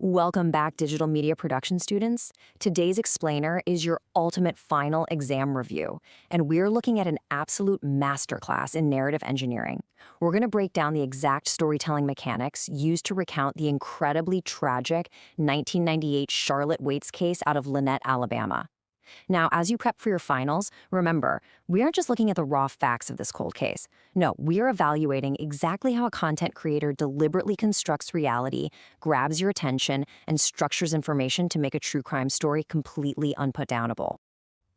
Welcome back, digital media production students. Today's explainer is your ultimate final exam review, and we're looking at an absolute masterclass in narrative engineering. We're going to break down the exact storytelling mechanics used to recount the incredibly tragic 1998 Charlotte Waits case out of Lynette, Alabama. Now, as you prep for your finals, remember, we aren't just looking at the raw facts of this cold case. No, we are evaluating exactly how a content creator deliberately constructs reality, grabs your attention, and structures information to make a true crime story completely unputdownable.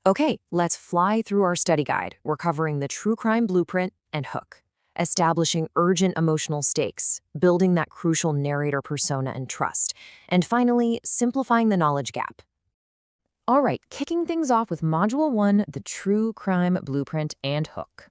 Okay, let's fly through our study guide. We're covering the true crime blueprint and hook, establishing urgent emotional stakes, building that crucial narrator persona and trust, and finally, simplifying the knowledge gap. All right, kicking things off with Module 1, the True Crime Blueprint and Hook.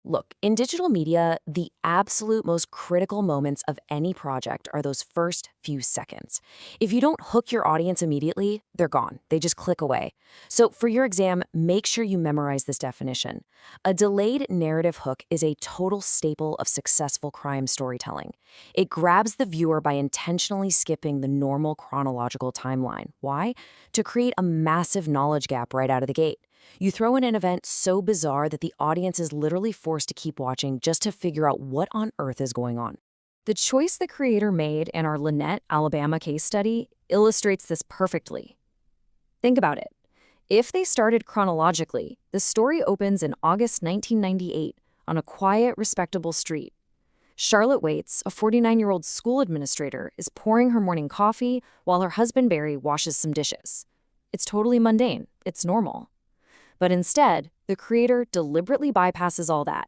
Look, in digital media, the absolute most critical moments of any project are those first few seconds. If you don't hook your audience immediately, they're gone. They just click away. So for your exam, make sure you memorize this definition. A delayed narrative hook is a total staple of successful crime storytelling. It grabs the viewer by intentionally skipping the normal chronological timeline. Why? To create a massive knowledge gap right out of the gate. You throw in an event so bizarre that the audience is literally forced to keep watching just to figure out what on earth is going on. The choice the creator made in our Lynette, Alabama case study illustrates this perfectly. Think about it. If they started chronologically, the story opens in August 1998 on a quiet, respectable street. Charlotte Waits, a 49-year-old school administrator, is pouring her morning coffee while her husband Barry washes some dishes. It's totally mundane. It's normal. But instead, the creator deliberately bypasses all that.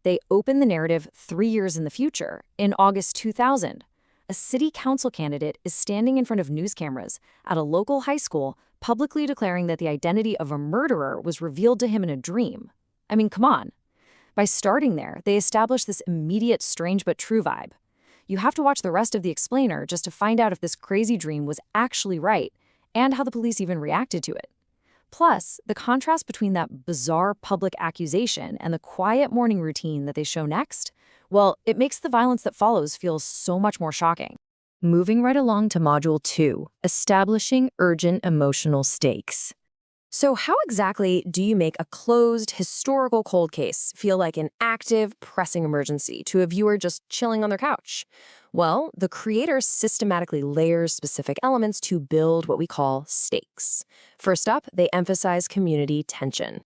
They open the narrative 3 years in the future, in August 2000. A city council candidate is standing in front of news cameras at a local high school, publicly declaring that the identity of a murderer was revealed to him in a dream. I mean, come on. By starting there, they establish this immediate strange but true vibe. You have to watch the rest of the explainer just to find out if this crazy dream was actually right, and how the police even reacted to it. Plus, the contrast between that bizarre public accusation and the quiet morning routine that they show next, well, it makes the violence that follows feel so much more shocking. Moving right along to Module 2, establishing urgent emotional stakes. So how exactly do you make a closed, historical cold case feel like an active, pressing emergency to a viewer just chilling on their couch? Well, the creator systematically layers specific elements to build what we call stakes. First up, they emphasize community tension.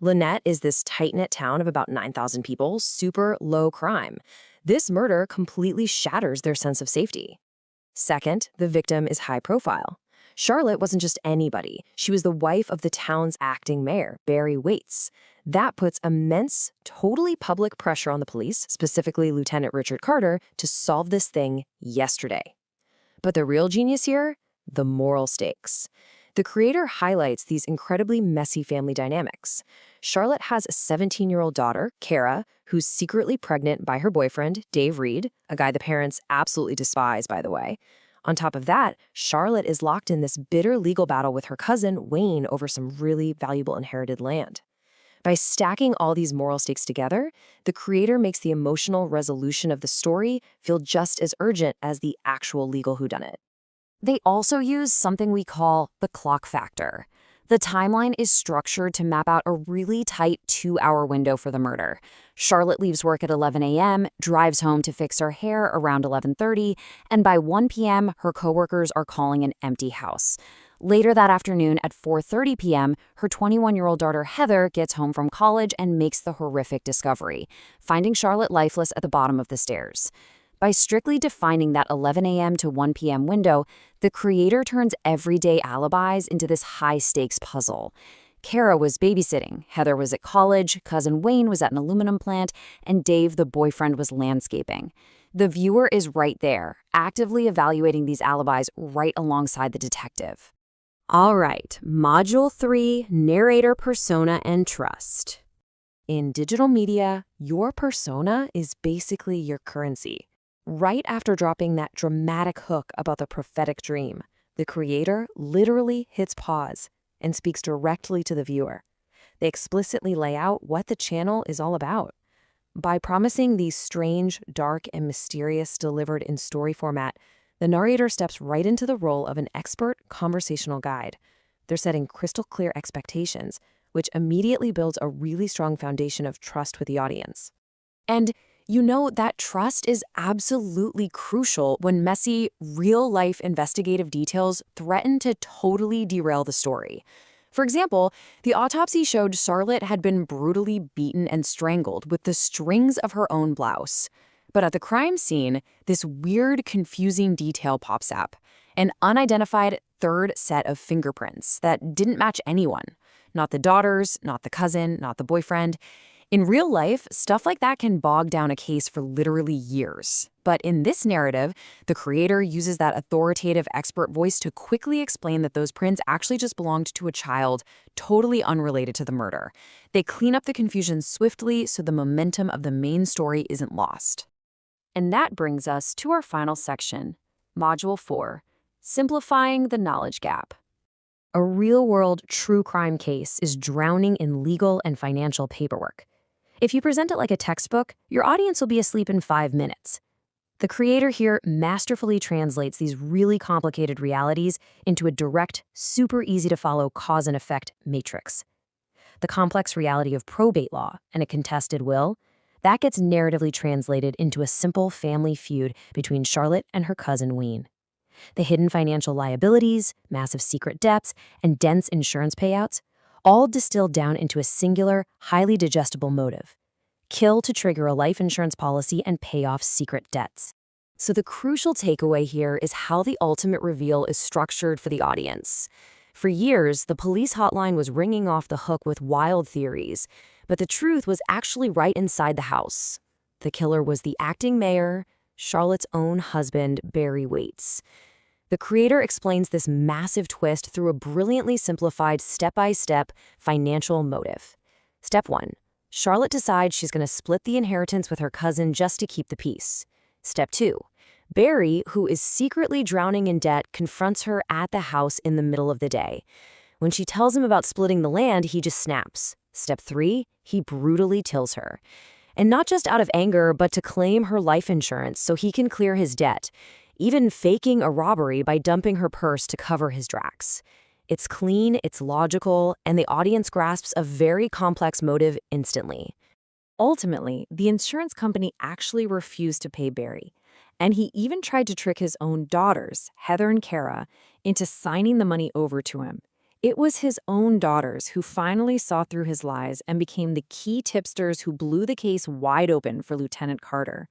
Lynette is this tight-knit town of about 9,000 people, super low crime. This murder completely shatters their sense of safety. Second, the victim is high profile. Charlotte wasn't just anybody. She was the wife of the town's acting mayor, Barry Waits. That puts immense, totally public pressure on the police, specifically Lieutenant Richard Carter, to solve this thing yesterday. But the real genius here? The moral stakes. The creator highlights these incredibly messy family dynamics. Charlotte has a 17-year-old daughter, Kara, who's secretly pregnant by her boyfriend, Dave Reed, a guy the parents absolutely despise, by the way. On top of that, Charlotte is locked in this bitter legal battle with her cousin, Wayne, over some really valuable inherited land. By stacking all these moral stakes together, the creator makes the emotional resolution of the story feel just as urgent as the actual legal whodunit. They also use something we call the clock factor. The timeline is structured to map out a really tight 2-hour window for the murder. Charlotte leaves work at 11 a.m., drives home to fix her hair around 11:30, and by 1 p.m., her coworkers are calling an empty house. Later that afternoon at 4:30 p.m., her 21-year-old daughter Heather gets home from college and makes the horrific discovery, finding Charlotte lifeless at the bottom of the stairs. By strictly defining that 11 a.m. to 1 p.m. window, the creator turns everyday alibis into this high-stakes puzzle. Kara was babysitting, Heather was at college, cousin Wayne was at an aluminum plant, and Dave, the boyfriend, was landscaping. The viewer is right there, actively evaluating these alibis right alongside the detective. All right, Module 3, Narrator Persona and Trust. In digital media, your persona is basically your currency. Right after dropping that dramatic hook about the prophetic dream, the creator literally hits pause and speaks directly to the viewer. They explicitly lay out what the channel is all about. By promising these strange, dark, and mysterious delivered in story format, The narrator steps right into the role of an expert conversational guide. They're setting crystal clear expectations, which immediately builds a really strong foundation of trust with the audience. And you know that trust is absolutely crucial when messy, real-life investigative details threaten to totally derail the story. For example, the autopsy showed Charlotte had been brutally beaten and strangled with the strings of her own blouse. But at the crime scene, this weird, confusing detail pops up. An unidentified third set of fingerprints that didn't match anyone. Not the daughter's, not the cousin, not the boyfriend. In real life, stuff like that can bog down a case for literally years. But in this narrative, the creator uses that authoritative expert voice to quickly explain that those prints actually just belonged to a child, totally unrelated to the murder. They clean up the confusion swiftly so the momentum of the main story isn't lost. And that brings us to our final section, Module 4, Simplifying the Knowledge Gap. A real-world true crime case is drowning in legal and financial paperwork. If you present it like a textbook, your audience will be asleep in 5 minutes. The creator here masterfully translates these really complicated realities into a direct, super easy-to-follow cause and effect matrix. The complex reality of probate law and a contested will, that gets narratively translated into a simple family feud between Charlotte and her cousin Wayne. The hidden financial liabilities, massive secret debts, and dense insurance payouts, all distilled down into a singular, highly digestible motive: kill to trigger a life insurance policy and pay off secret debts. So the crucial takeaway here is how the ultimate reveal is structured for the audience. For years, the police hotline was ringing off the hook with wild theories, but the truth was actually right inside the house. The killer was the acting mayor, Charlotte's own husband, Barry Waits. The creator explains this massive twist through a brilliantly simplified step-by-step financial motive. Step 1. Charlotte decides she's going to split the inheritance with her cousin just to keep the peace. Step 2. Barry, who is secretly drowning in debt, confronts her at the house in the middle of the day. When she tells him about splitting the land, he just snaps. Step 3. He brutally kills her. And not just out of anger, but to claim her life insurance so he can clear his debt, even faking a robbery by dumping her purse to cover his tracks. It's clean, it's logical, and the audience grasps a very complex motive instantly. Ultimately, the insurance company actually refused to pay Barry, and he even tried to trick his own daughters, Heather and Kara, into signing the money over to him. It was his own daughters who finally saw through his lies and became the key tipsters who blew the case wide open for Lieutenant Carter.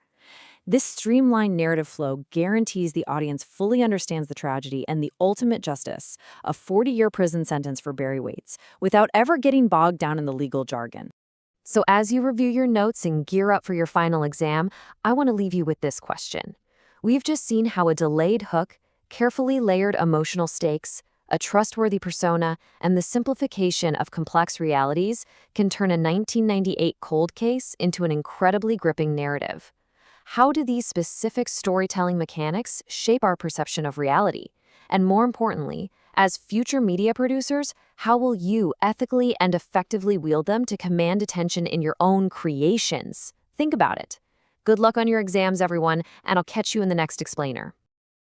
This streamlined narrative flow guarantees the audience fully understands the tragedy and the ultimate justice, a 40-year prison sentence for Barry Waits, without ever getting bogged down in the legal jargon. So as you review your notes and gear up for your final exam, I want to leave you with this question. We've just seen how a delayed hook, carefully layered emotional stakes, a trustworthy persona, and the simplification of complex realities can turn a 1998 cold case into an incredibly gripping narrative. How do these specific storytelling mechanics shape our perception of reality? And more importantly, as future media producers, how will you ethically and effectively wield them to command attention in your own creations? Think about it. Good luck on your exams, everyone, and I'll catch you in the next explainer.